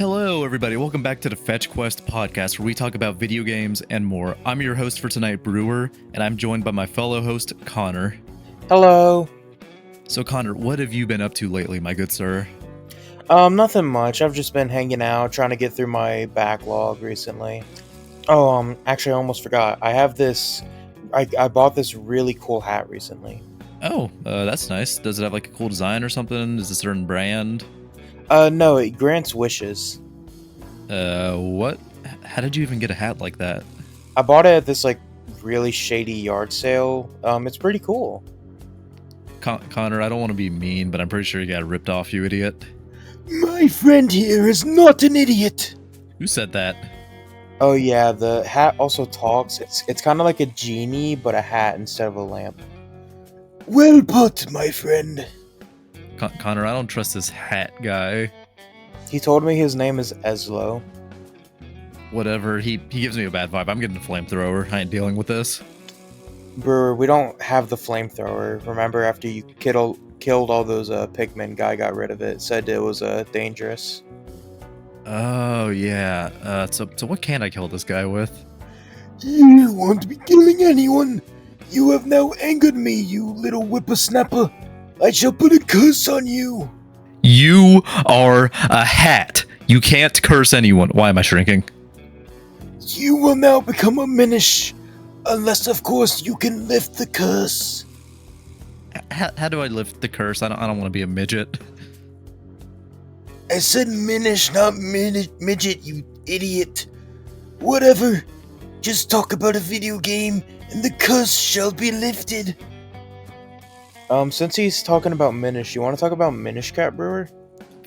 Hello, everybody. Welcome back to the Fetch Quest podcast, where we talk about video games and more. I'm your host for tonight, Brewer, and I'm joined by my fellow host, Connor. Hello. So, Connor, what have you been up to lately, my good sir? Nothing much. I've just been hanging out, trying to get through my backlog recently. Oh, actually, I almost forgot. I have this. I bought this really cool hat recently. Oh, that's nice. Does it have like a cool design or something? Is it a certain brand? No, it grants wishes. What? How did you even get a hat like that? I bought it at this really shady yard sale. It's pretty cool. Connor, I don't want to be mean, but I'm pretty sure you got ripped off, you idiot. My friend here is not an idiot. Who said that? Oh yeah, the hat also talks. It's kind of like a genie, but a hat instead of a lamp. Well put, my friend. Connor, I don't trust this hat guy. He told me his name is Eslo. Whatever, he gives me a bad vibe. I'm getting a flamethrower. I ain't dealing with this. Brewer, we don't have the flamethrower. Remember, after you killed all those pigmen, guy got rid of it. Said it was dangerous. Oh, yeah. So what can I kill this guy with? You won't be killing anyone. You have now angered me, you little whippersnapper. I shall put a curse on you. You are a hat. You can't curse anyone. Why am I shrinking? You will now become a Minish. Unless, of course, you can lift the curse. How do I lift the curse? I don't want to be a midget. I said Minish, not midget, you idiot. Whatever. Just talk about a video game, and the curse shall be lifted. Since he's talking about Minish, you want to talk about Minish Cap, Brewer?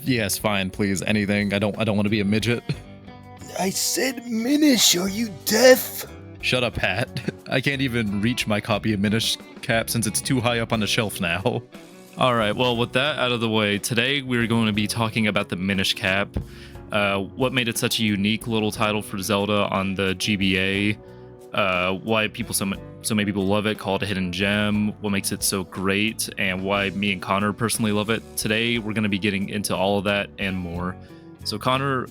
Yes, fine, please. Anything. I don't want to be a midget. I said Minish. Are you deaf? Shut up, hat. I can't even reach my copy of Minish Cap since it's too high up on the shelf now. All right, well, with that out of the way, today we're going to be talking about the Minish Cap, what made it such a unique little title for Zelda on the GBA, why so many people love it, call it a hidden gem, what makes it so great, and why me and Connor personally love it. Today, we're going to be getting into all of that and more. So, Connor,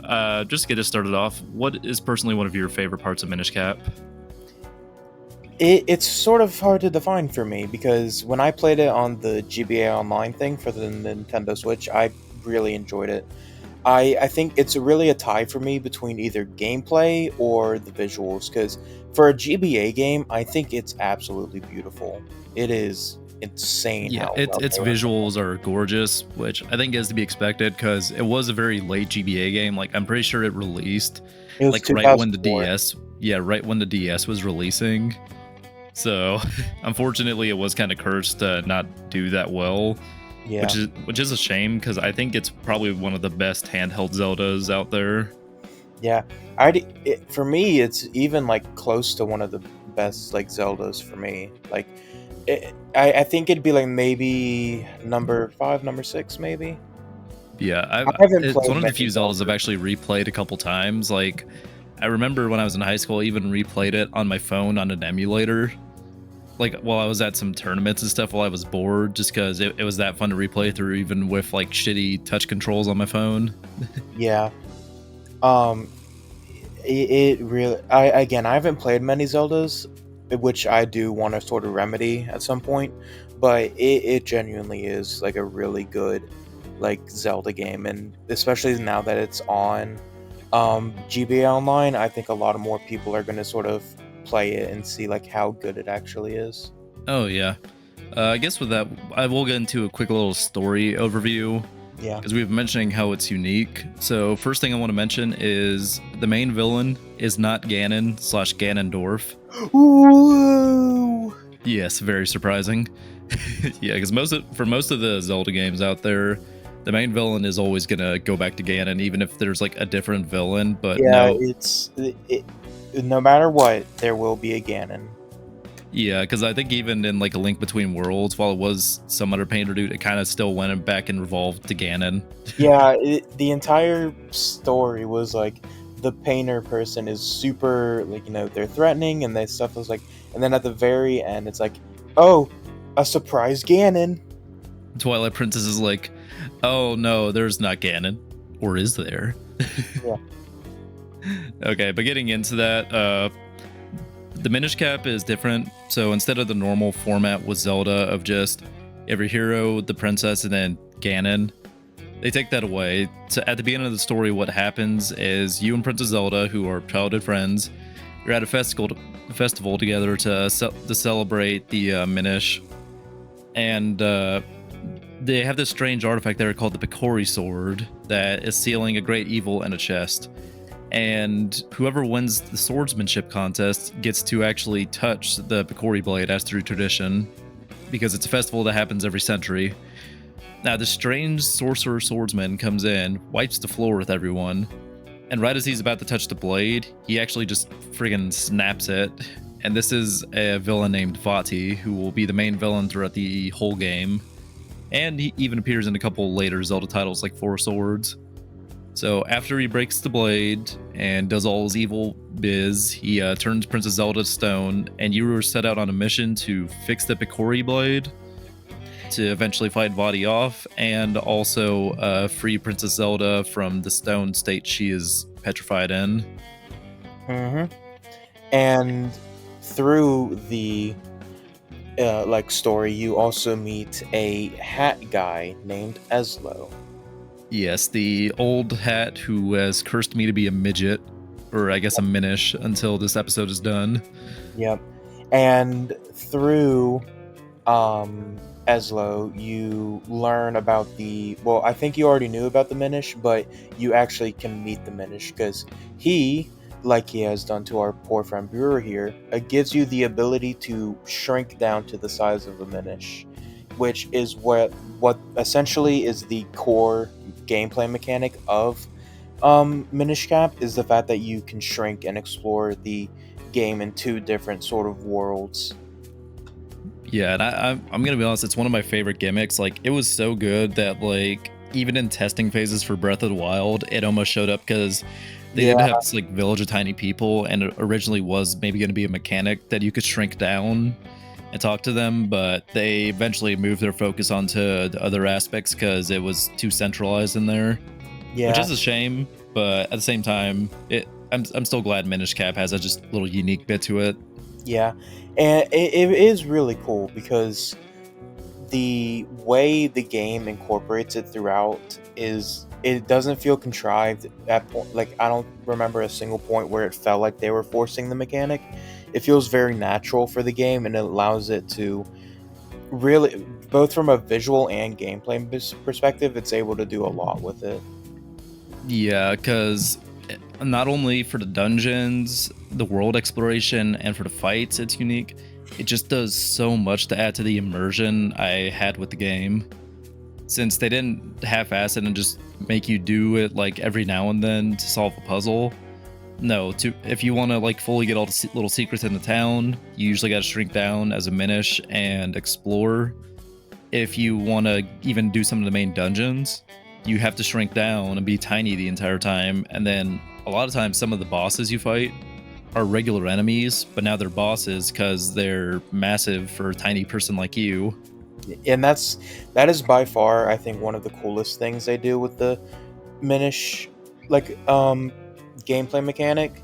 just to get us started off, what is personally one of your favorite parts of Minish Cap? It's sort of hard to define for me, because when I played it on the GBA Online thing for the Nintendo Switch, I really enjoyed it. I think it's really a tie for me between either gameplay or the visuals, because for a GBA game, I think it's absolutely beautiful. It is insane. Yeah, its visuals are gorgeous, which I think is to be expected because it was a very late GBA game. Like, I'm pretty sure it released like right when the DS, right when the DS was releasing. So, unfortunately, it was kind of cursed to not do that well. Yeah. Which is a shame because I think it's probably one of the best handheld Zeldas out there. Yeah, for me, it's even like close to one of the best like Zeldas for me. Like, I think it'd be like maybe number 5, number 6, maybe. Yeah, it's one of the few Zeldas I've actually replayed a couple times. Like, I remember when I was in high school, I even replayed it on my phone on an emulator. Like, while I was at some tournaments and stuff while I was bored, just because it was that fun to replay through, even with like shitty touch controls on my phone. Yeah. It really. I haven't played many Zeldas, which I do want to sort of remedy at some point, but it genuinely is like a really good like Zelda game, and especially now that it's on GBA Online, I think a lot of more people are going to sort of play it and see like how good it actually is. Oh yeah, I guess with that, I will get into a quick little story overview. Yeah, because we've been mentioning how it's unique. So first thing I want to mention is the main villain is not Ganon/Ganondorf. Ooh. Yes, very surprising. Yeah, because for most of the Zelda games out there, the main villain is always gonna go back to Ganon, even if there's like a different villain. But yeah, no, no matter what, there will be a Ganon. Yeah, because I think even in like A Link Between Worlds, while it was some other painter dude, it kind of still went back and revolved to Ganon. Yeah, the entire story was like the painter person is super, like, they're threatening and that stuff was like, and then at the very end, it's like, oh, a surprise Ganon. Twilight Princess is like, oh no, there's not Ganon. Or is there? Yeah. Okay, but getting into that, the Minish Cap is different. So instead of the normal format with Zelda of just every hero, the princess, and then Ganon, they take that away. So at the beginning of the story, what happens is you and Princess Zelda, who are childhood friends, you're at a festival together to celebrate the Minish, and they have this strange artifact there called the Picori Sword that is sealing a great evil in a chest. And whoever wins the swordsmanship contest gets to actually touch the Picori blade as through tradition, because it's a festival that happens every century. Now, the strange sorcerer swordsman comes in, wipes the floor with everyone, and right as he's about to touch the blade, he actually just friggin' snaps it. And this is a villain named Vati, who will be the main villain throughout the whole game. And he even appears in a couple later Zelda titles like Four Swords. So after he breaks the blade and does all his evil biz, he turns Princess Zelda to stone, and you were set out on a mission to fix the Picori blade to eventually fight Vati off, and also free Princess Zelda from the stone state she is petrified in. Mm-hmm. And through the story, you also meet a hat guy named Eslo. Yes, the old hat who has cursed me to be a midget, or I guess a Minish, until this episode is done. Yep. And through Eslo, you learn about I think you already knew about the Minish, but you actually can meet the Minish, because he, like he has done to our poor friend Brewer here, gives you the ability to shrink down to the size of a Minish, which is what essentially is the core gameplay mechanic of Minish Cap, is the fact that you can shrink and explore the game in two different sort of worlds. Yeah, and I'm gonna be honest, it's one of my favorite gimmicks. Like, it was so good that, like, even in testing phases for Breath of the Wild, it almost showed up, because they did have this like village of tiny people, and it originally was maybe going to be a mechanic that you could shrink down and talk to them, but they eventually moved their focus onto the other aspects because it was too centralized in there. Yeah. Which is a shame, but at the same time, I'm still glad Minish Cap has a just little unique bit to it. Yeah, and it is really cool because the way the game incorporates it throughout is, it doesn't feel contrived at point. Like, I don't remember a single point where it felt like they were forcing the mechanic. It feels very natural for the game, and it allows it to really, both from a visual and gameplay perspective, it's able to do a lot with it. Yeah, because not only for the dungeons, the world exploration, and for the fights, it's unique. It just does so much to add to the immersion I had with the game. Since they didn't half-ass it and just make you do it like every now and then to solve a puzzle. No, if you want to like fully get all the little secrets in the town, you usually got to shrink down as a Minish and explore. If you want to even do some of the main dungeons, you have to shrink down and be tiny the entire time. And then a lot of times some of the bosses you fight are regular enemies, but now they're bosses because they're massive for a tiny person like you. And that is by far, I think, one of the coolest things they do with the Minish gameplay mechanic,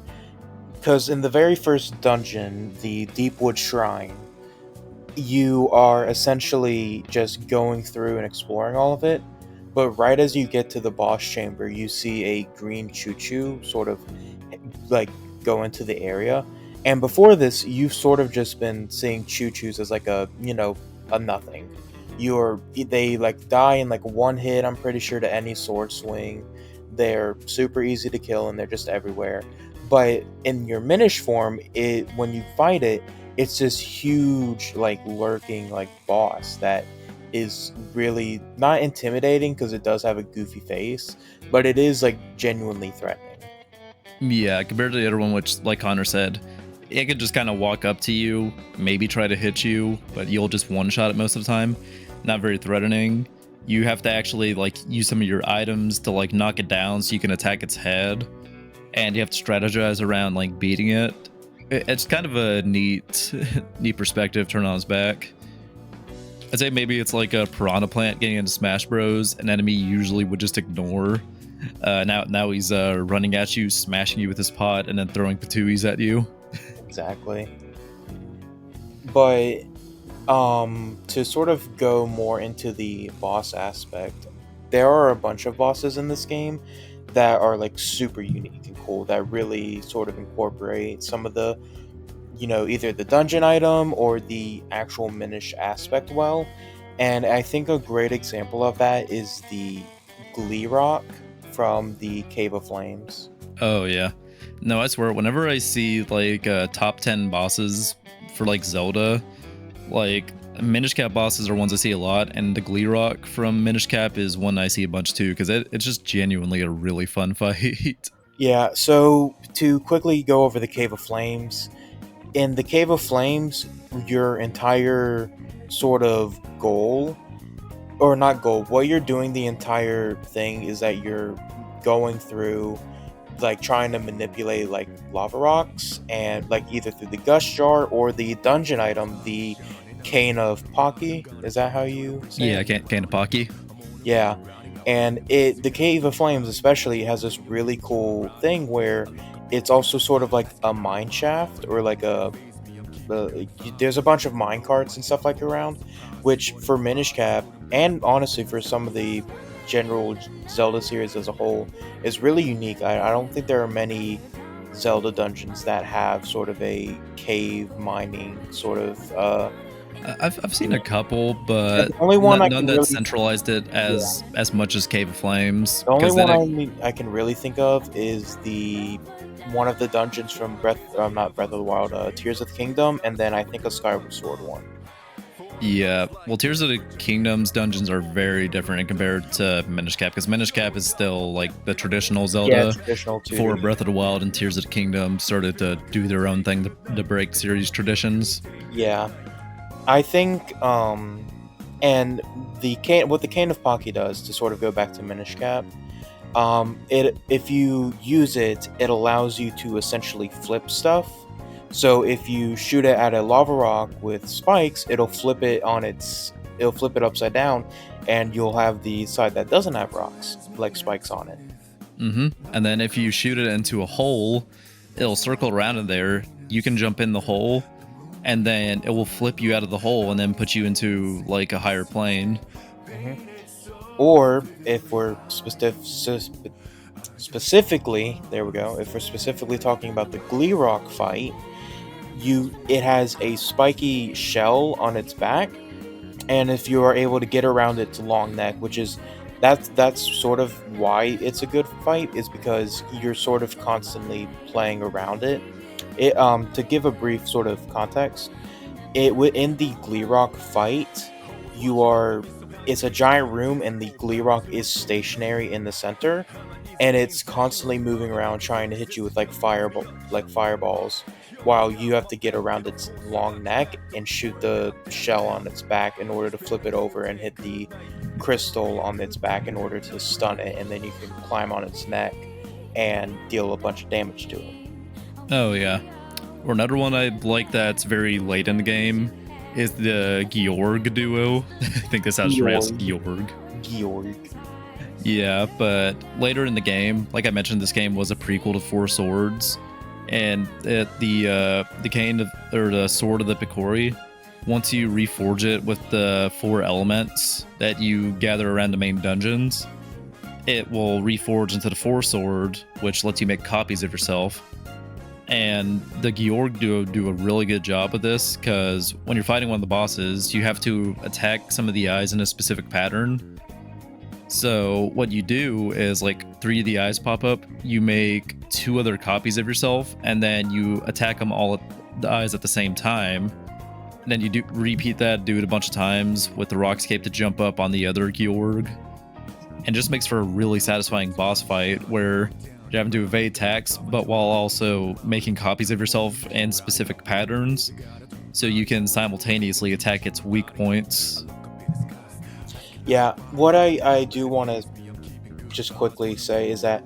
because in the very first dungeon, the Deepwood Shrine, you are essentially just going through and exploring all of it, but right as you get to the boss chamber, you see a green choo-choo sort of like go into the area, and before this you've sort of just been seeing choo-choos as like a nothing. They like die in like one hit, I'm pretty sure, to any sword swing. They're super easy to kill and they're just everywhere. But in your Minish form, when you fight it, it's this huge like lurking like boss that is really not intimidating because it does have a goofy face, but it is like genuinely threatening. Yeah, compared to the other one, which, like Connor said, it could just kind of walk up to you, maybe try to hit you, but you'll just one-shot it most of the time. Not very threatening. You have to actually like use some of your items to like knock it down so you can attack its head, and you have to strategize around like beating it. It's kind of a neat perspective turn on its back. I'd say maybe it's like a piranha plant getting into Smash Bros. An enemy usually would just ignore, Now he's running at you, smashing you with his pot, and then throwing patooies at you. Exactly. But to sort of go more into the boss aspect, there are a bunch of bosses in this game that are like super unique and cool that really sort of incorporate some of the, either the dungeon item or the actual Minish aspect well. And I think a great example of that is the Glee Rock from the Cave of Flames. Oh yeah. No, I swear, whenever I see like top 10 bosses for like Zelda, like Minish Cap bosses are ones I see a lot, and the Glee Rock from Minish Cap is one I see a bunch too, because it's just genuinely a really fun fight. Yeah, so to quickly go over the Cave of Flames, in the Cave of Flames, your entire sort of goal, or not goal, what you're doing the entire thing is that you're going through, like, trying to manipulate, like, lava rocks, and, like, either through the Gush Jar or the dungeon item, the Cane of Pocky. Is that how you say Yeah, it? Kanapaki. Yeah, and the Cave of Flames especially has this really cool thing where it's also sort of like a mine shaft, or like there's a bunch of mine carts and stuff like around, which for Minish Cap, and honestly for some of the general Zelda series as a whole, is really unique. I don't think there are many Zelda dungeons that have sort of a cave mining sort of I've seen a couple, but the only one I none can that really centralized it as much as Cave of Flames. The only Because then one it, I can really think of is the one of the dungeons from not Breath of the Wild, Tears of the Kingdom, and then I think a Skyward Sword one. yeah, well, Tears of the Kingdom's dungeons are very different compared to Minish Cap, because Minish Cap is still like the traditional Yeah, Zelda. traditional too. Before Breath of the Wild and Tears of the Kingdom started to do their own thing to break series traditions. Yeah, I think and what the Cane of Pocky does, to sort of go back to Minish Cap, it if you use it, it allows you to essentially flip stuff. So if you shoot it at a lava rock with spikes, it'll flip it upside down, and you'll have the side that doesn't have rocks, like spikes on it. And then if you shoot it into a hole, it'll circle around in there. You can jump in the hole, and then it will flip you out of the hole and then put you into like a higher plane. Or if we're specifically, there we go. If we're specifically talking about the Glee Rock fight, it has a spiky shell on its back, and if you are able to get around its long neck, which is that's sort of why it's a good fight, is because you're sort of constantly playing around it. To give a brief sort of context, in the Glee Rock fight, it's a giant room, and the Glee Rock is stationary in the center, and it's constantly moving around trying to hit you with like fireballs, while you have to get around its long neck and shoot the shell on its back in order to flip it over and hit the crystal on its back in order to stun it, and then you can climb on its neck and deal a bunch of damage to it. Oh yeah. Or another one I like that's very late in the game is the Georg duo. I think this sounds pronounced Georg. Georg. Yeah, but later in the game, like I mentioned, this game was a prequel to Four Swords, and the cane or the sword of the Picori, once you reforge it with the 4 elements that you gather around the main dungeons, it will reforge into the Four Sword, which lets you make copies of yourself. And the Georg duo do a really good job of this, because when you're fighting one of the bosses, you have to attack some of the eyes in a specific pattern. So what you do is, like, 3 of the eyes pop up, you make 2 other copies of yourself, and then you attack them all at the eyes at the same time. And then you repeat that, do it a bunch of times with the Rockscape to jump up on the other Georg. And just makes for a really satisfying boss fight where you're having to evade attacks, but while also making copies of yourself in specific patterns, so you can simultaneously attack its weak points. Yeah, what I do want to just quickly say is that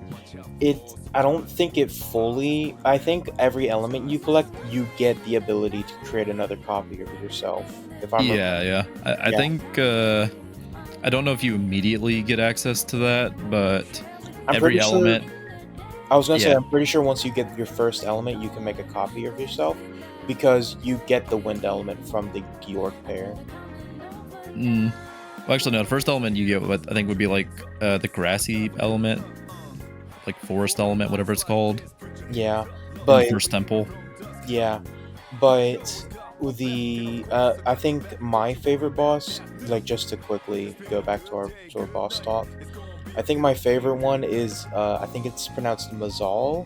I don't think it fully. I think every element you collect, you get the ability to create another copy of yourself. If I'm Yeah. I think I don't know if you immediately get access to that, but I'm Every pretty sure. element. I was gonna say, Yeah. I'm pretty sure once you get your first element, you can make a copy of yourself because you get the wind element from the Georg pair. Mm. Well, actually, no. The first element you get, what I think would be like the grassy element, like forest element, whatever it's called, Yeah, in the but first temple. yeah, but I think my favorite boss, like just to quickly go back to our boss talk, I think my favorite one is I think it's pronounced Mazal.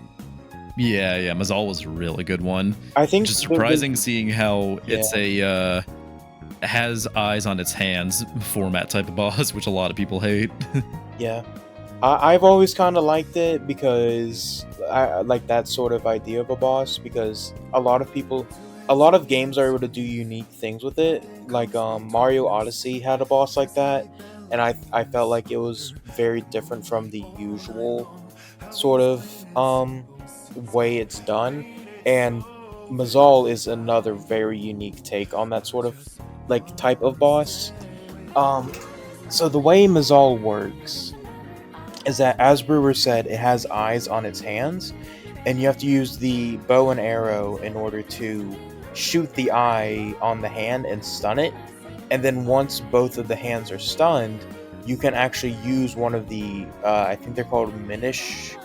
Yeah, yeah. Mazal was a really good one, I which think is surprising seeing how yeah, it's a has eyes on its hands format type of boss, which a lot of people hate. yeah. I've always kind of liked it because I like that sort of idea of a boss because a lot of games are able to do unique things with it. Like Mario Odyssey had a boss like that, and I felt like it was very different from the usual sort of way it's done. And Mazal is another very unique take on that sort of like type of boss. Um, so the way Mazal works is that, as Brewer said, it has eyes on its hands, and you have to use the bow and arrow in order to shoot the eye on the hand and stun it. And then once both of the hands are stunned, you can actually use one of the I think they're called Minish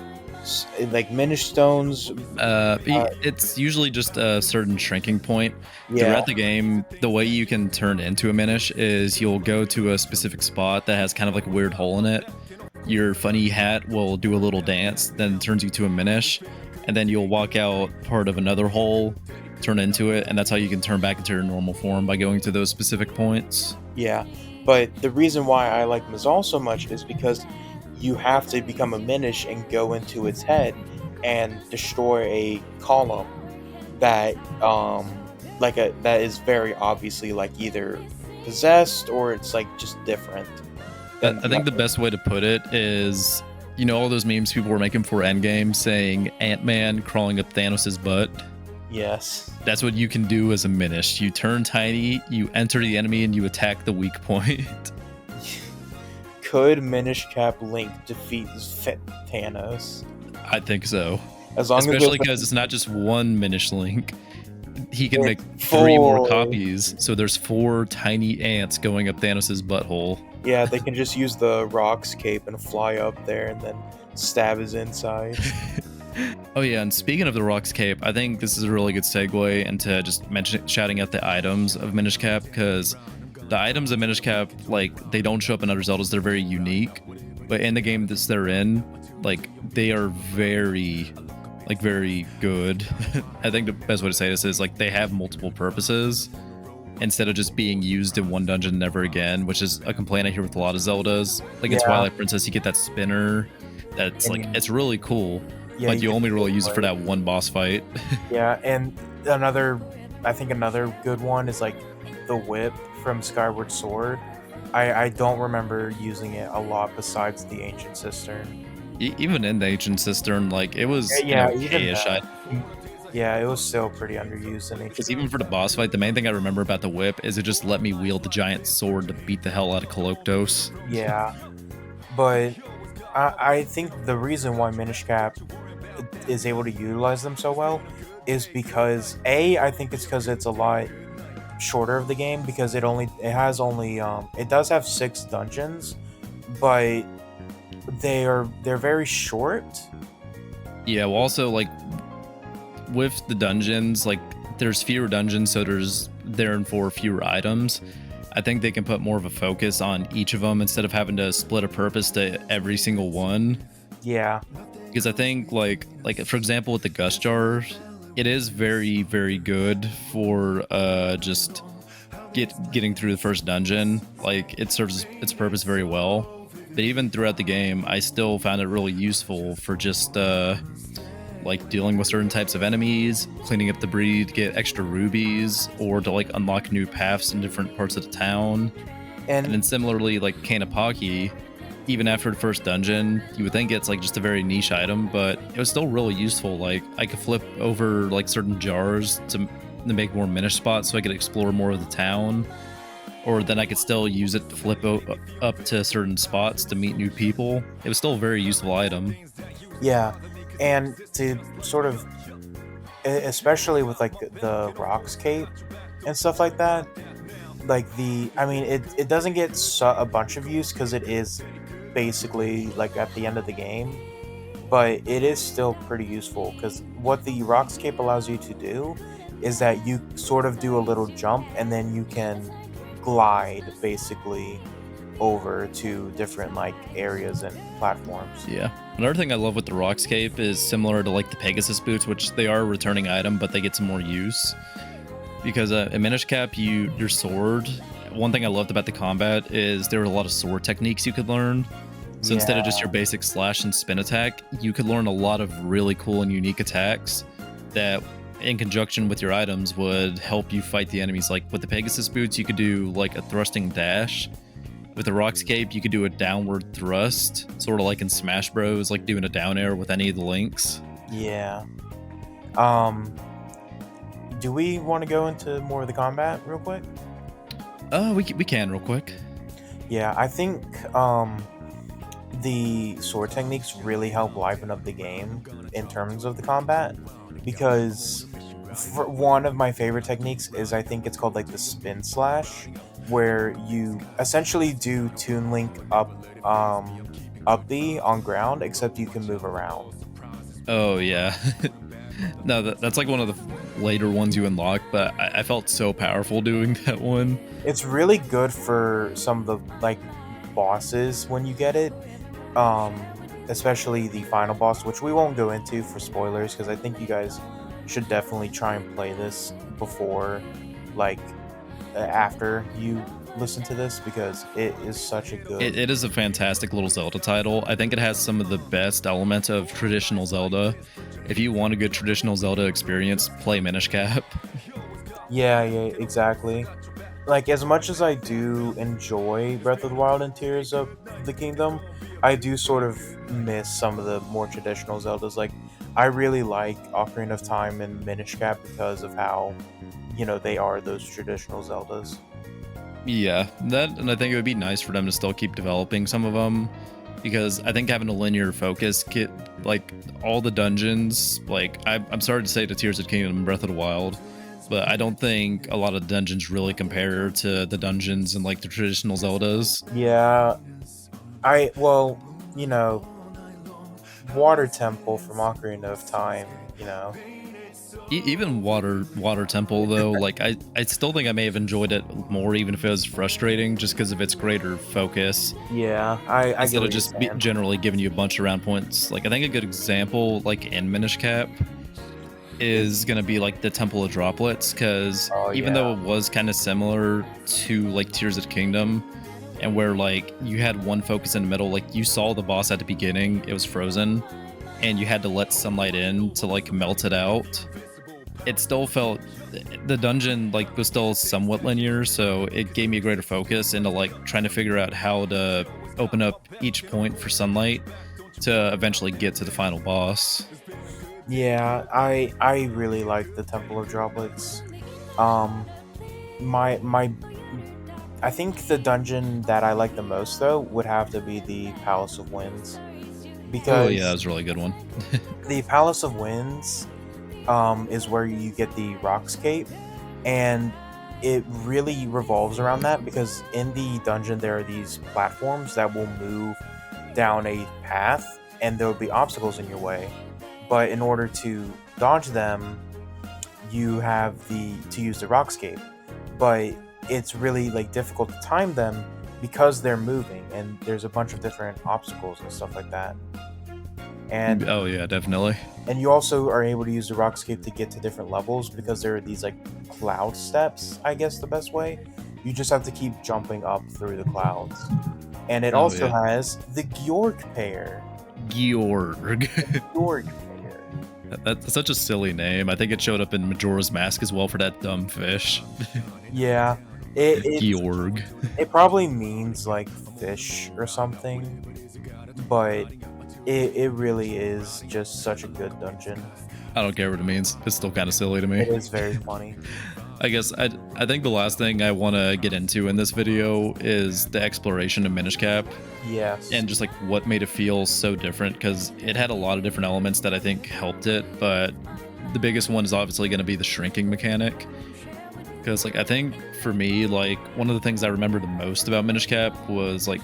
stones. It's usually just a certain shrinking point. Yeah, Throughout the game, the way you can turn into a Minish is you'll go to a specific spot that has kind of like a weird hole in it. Your funny hat will do a little dance, then turns you to a Minish, and then you'll walk out part of another hole, turn into it, and that's how you can turn back into your normal form by going to those specific points. yeah. But the reason why I like Mazal so much is because you have to become a Minish and go into its head and destroy a column that that is very obviously like either possessed or it's like just different than I the think the other. best way to put it is, you know, all those memes people were making for Endgame saying Ant-Man crawling up Thanos' butt. Yes. That's what you can do as a Minish. You turn tiny, you enter the enemy, and you attack the weak point. Could Minish Cap Link defeat Thanos? I think so. As long as Especially because it's not just one Minish Link. He can make it's 3 more full. copies, so there's 4 tiny ants going up Thanos' butthole. Yeah, they can just use the Rock's cape and fly up there and then stab his inside. Oh yeah, and speaking of the Rock's Cape, I think this is a really good segue into just shouting out the items of Minish Cap, because the items of Minish Cap, like, they don't show up in other Zeldas, they're very unique, but in the game that they're in, like, they are very good. I think the best way to say this is, like, they have multiple purposes instead of just being used in one dungeon never again, which is a complaint I hear with a lot of Zeldas. Like in Yeah. Twilight Princess, you get that spinner that's like, And- it's really cool, Yeah, but you can only do really use it for like- that one boss fight. Yeah, and I think another good one is like the whip from Skyward Sword. I don't remember using it a lot besides the Ancient Cistern. Even in the Ancient Cistern, like, it was Yeah, an even okay-ish that. item. Yeah, it was still pretty underused in Because Ancient. even for the boss fight, the main thing I remember about the whip is it just let me wield the giant sword to beat the hell out of Koloktos. Yeah, but I think the reason why Minish Cap is able to utilize them so well is because I think it's because it's a lot shorter of the game because it does have 6 dungeons, but they're very short. Yeah, well, also, like, with the dungeons, like, there's fewer dungeons, so there's therefore fewer items. I think they can put more of a focus on each of them instead of having to split a purpose to every single one. Yeah, Because I think, like for example, with the Gust Jars, it is very, very good for just getting through the first dungeon. Like, it serves its purpose very well. But even throughout the game, I still found it really useful for just like dealing with certain types of enemies, cleaning up debris to get extra rubies, or to like unlock new paths in different parts of the town. And then and similarly, like Kanapaki, even after the first dungeon, you would think it's like just a very niche item, but it was still really useful. Like, I could flip over like certain jars to make more Minish spots so I could explore more of the town. or then I could still use it to flip up to certain spots to meet new people. It was still a very useful item. Yeah, and to sort of, especially with like the rocks cape and stuff like that, like I mean, it doesn't get a bunch of use because it is basically like at the end of the game, but it is still pretty useful because what the rocks cape allows you to do is that you sort of do a little jump and then you can glide basically over to different like areas and platforms. Yeah. Another thing I love with the Rocks Cape is similar to like the Pegasus boots, which they are a returning item, but they get some more use. Because in Minish Cap, your sword. One thing I loved about the combat is there were a lot of sword techniques you could learn. So instead of just your basic slash and spin attack, you could learn a lot of really cool and unique attacks that, in conjunction with your items, would help you fight the enemies. Like with the Pegasus boots, you could do like a thrusting dash. With the Rocks Cape, you could do a downward thrust, sort of like in Smash Bros, like doing a down air with any of the links. Yeah. Do we want to go into more of the combat real quick? We can real quick. Yeah, I think the sword techniques really help liven up the game in terms of the combat, because one of my favorite techniques is, I think it's called like the spin slash, where you essentially do Toon Link up B on ground, except you can move around. Oh yeah. No, that's like one of the later ones you unlock, but I felt so powerful doing that one. It's really good for some of the like bosses when you get it, especially the final boss, which we won't go into for spoilers, because I think you guys should definitely try and play this before, like, after you listen to this, because it is such a good... It is a fantastic little Zelda title. I think it has some of the best elements of traditional Zelda. If you want a good traditional Zelda experience, play Minish Cap. Yeah, exactly. Like, as much as I do enjoy Breath of the Wild and Tears of the Kingdom, I do sort of miss some of the more traditional Zeldas. Like, I really like Ocarina of Time and Minish Cap because of how, they are those traditional Zeldas. Yeah, and I think it would be nice for them to still keep developing some of them, because I think having a linear focus, like all the dungeons, like I'm sorry to say to Tears of the Kingdom and Breath of the Wild, but I don't think a lot of dungeons really compare to the dungeons in like the traditional Zeldas. Yeah, Water Temple from Ocarina of Time, Even Water Temple though, like I still think I may have enjoyed it more, even if it was frustrating, just because of its greater focus. Yeah, I instead of just generally giving you a bunch of round points. Like I think a good example, like in Minish Cap, is gonna be like the Temple of Droplets, because even though it was kind of similar to like Tears of the Kingdom, and where like you had one focus in the middle, like you saw the boss at the beginning, it was frozen, and you had to let sunlight in to like melt it out. It still felt, the dungeon like was still somewhat linear, so it gave me a greater focus into like trying to figure out how to open up each point for sunlight to eventually get to the final boss. Yeah, I really like the Temple of Droplets. My I think the dungeon that I like the most though would have to be the Palace of Winds, because that was a really good one. the Palace of Winds is where you get the Rocks Cape, and it really revolves around that, because in the dungeon there are these platforms that will move down a path, and there will be obstacles in your way. But in order to dodge them, you have to use the Rocks Cape. But it's really like difficult to time them because they're moving, and there's a bunch of different obstacles and stuff like that. And oh yeah, definitely. And you also are able to use the Rocks Cape to get to different levels, because there are these like cloud steps, I guess the best way. You just have to keep jumping up through the clouds. And it also has the Georg pair. Georg. Georg pair. That's such a silly name. I think it showed up in Majora's Mask as well for that dumb fish. Yeah. Georg. It probably means like fish or something, but it really is just such a good dungeon. I don't care what it means. It's still kind of silly to me. It is very funny. I guess I think the last thing I want to get into in this video is the exploration of Minish Cap Yes. and just like what made it feel so different, because it had a lot of different elements that I think helped it, but the biggest one is obviously going to be the shrinking mechanic. Because like I think for me, like one of the things I remember the most about Minish Cap was like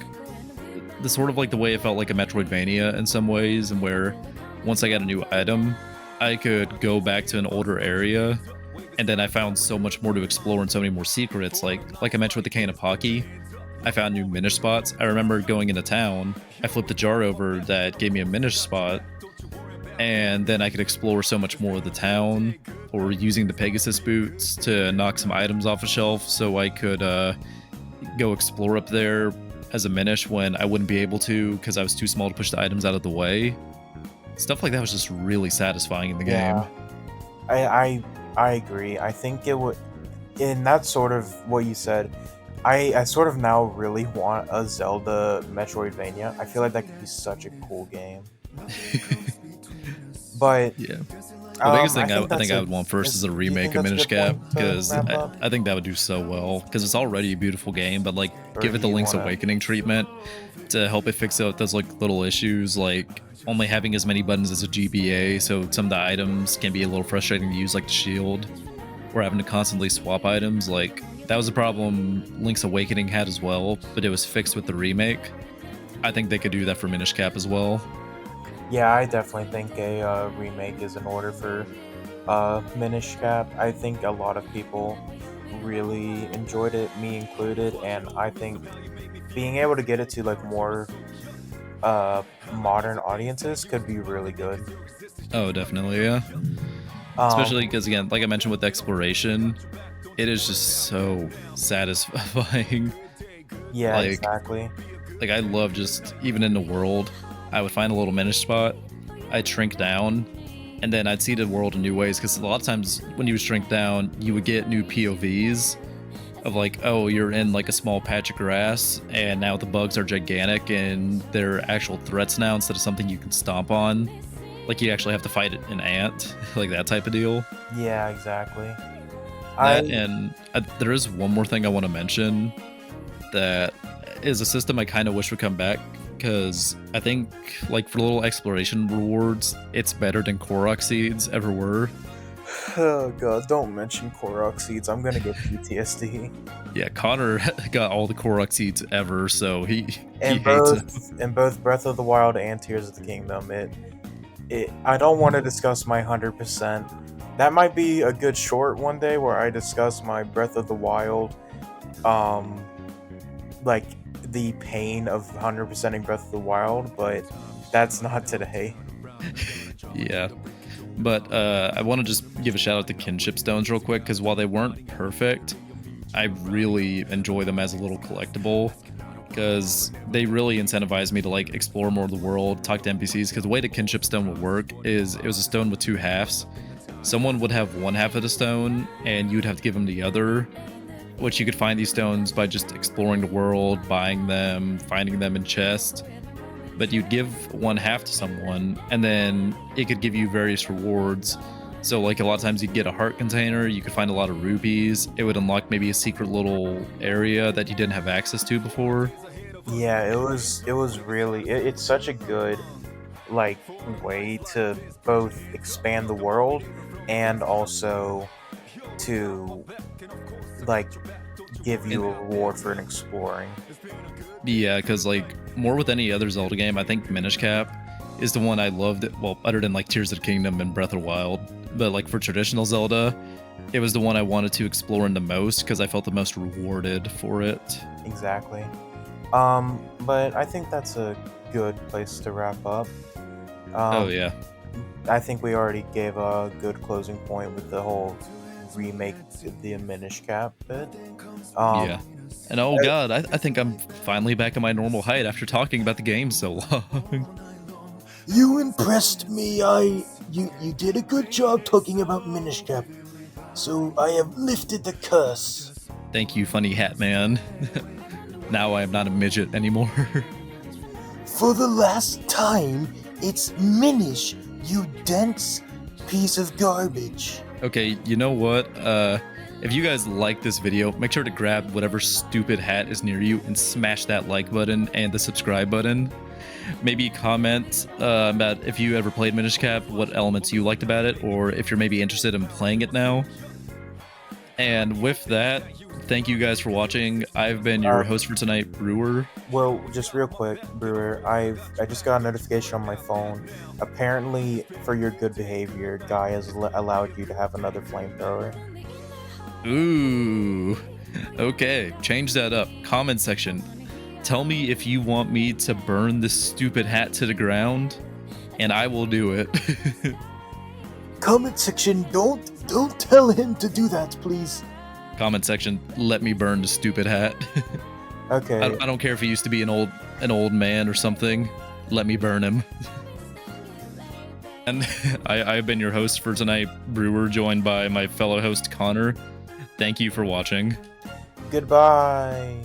the sort of like the way it felt like a Metroidvania in some ways, and where once I got a new item, I could go back to an older area, and then I found so much more to explore and so many more secrets. Like I mentioned with the Cane of Pocky, I found new Minish spots. I remember going into town, I flipped a jar over that gave me a Minish spot, and then I could explore so much more of the town, or using the Pegasus boots to knock some items off a shelf so I could go explore up there as a Minish when I wouldn't be able to because I was too small to push the items out of the way. Stuff like that was just really satisfying in the game. I agree. I think it would, in that sort of what you said, I sort of now really want a Zelda Metroidvania. I feel like that could be such a cool game. But yeah, the biggest thing I think I would want first is a do you remake think of that's a Minish good Cap, point to because wrap up? I think that would do so well, because it's already a beautiful game, but like Or give it do the you Link's wanna- Awakening treatment to help it fix out those like little issues, like only having as many buttons as a GBA, so some of the items can be a little frustrating to use, like the shield, or having to constantly swap items. Like that was a problem Link's Awakening had as well, but it was fixed with the remake. I think they could do that for Minish Cap as well. Yeah, I definitely think a remake is in order for Minish Cap. I think a lot of people really enjoyed it, me included, and I think being able to get it to like more modern audiences could be really good. Oh, definitely, yeah. Um, Especially because, again, like I mentioned with exploration, it is just so satisfying. yeah, like- exactly. Like I love just, even in the world, I would find a little Minish spot, I'd shrink down, and then I'd see the world in new ways, because a lot of times when you would shrink down, you would get new POVs of like, oh, you're in like a small patch of grass, and now the bugs are gigantic and they're actual threats now instead of something you can stomp on. Like you actually have to fight an ant, like that type of deal. Yeah, exactly. There is one more thing I want to mention that is a system I kind of wish would come back, because I think like for little exploration rewards, it's better than Korok seeds ever were. Oh god, don't mention Korok seeds. I'm gonna get PTSD. Yeah, Connor got all the Korok seeds ever, so he In hates it. both Breath of the Wild and Tears of the Kingdom, I don't want to discuss my 100%. That might be a good short one day where I discuss my Breath of the Wild, like the pain of 100%ing Breath of the Wild, but that's not today. Yeah. But I want to just give a shout out to Kinship Stones real quick, because while they weren't perfect, I really enjoy them as a little collectible, because they really incentivize me to like explore more of the world, talk to NPCs, because the way the Kinship Stone would work is it was a stone with two halves. Someone would have one half of the stone, and you'd have to give them the other, which you could find these stones by just exploring the world, buying them, finding them in chests. But you'd give one half to someone, and then it could give you various rewards. So like a lot of times you'd get a heart container, you could find a lot of rupees, it would unlock maybe a secret little area that you didn't have access to before. Yeah, it was really it's such a good like way to both expand the world and also to like give you a reward for an exploring. Yeah, because like more with any other Zelda game, I think Minish Cap is the one I loved. Well, other than like Tears of the Kingdom and Breath of the Wild, but like for traditional Zelda, it was the one I wanted to explore in the most because I felt the most rewarded for it. Exactly. But I think that's a good place to wrap up. Oh yeah. I think we already gave a good closing point with the whole remake of the Minish Cap bit. Yeah. And oh god, I think I'm finally back at my normal height after talking about the game so long. You impressed me. You did a good job talking about Minish Cap. So I have lifted the curse. Thank you, funny hat man. Now I am not a midget anymore. For the last time, it's Minish, you dense piece of garbage. Okay, you know what? If you guys like this video, make sure to grab whatever stupid hat is near you and smash that like button and the subscribe button. Maybe comment about if you ever played Minish Cap, what elements you liked about it, or if you're maybe interested in playing it now. And with that, thank you guys for watching. I've been your host for tonight, Brewer. Well, just real quick, Brewer, I just got a notification on my phone. Apparently, for your good behavior, Guy has allowed you to have another flamethrower. Ooh, okay, change that up. Comment section, tell me if you want me to burn this stupid hat to the ground, and I will do it. Comment section, don't tell him to do that, please. Comment section, let me burn the stupid hat. Okay. I don't care if he used to be an old man or something. Let me burn him. And I've been your host for tonight, Brewer, joined by my fellow host, Connor. Thank you for watching. Goodbye.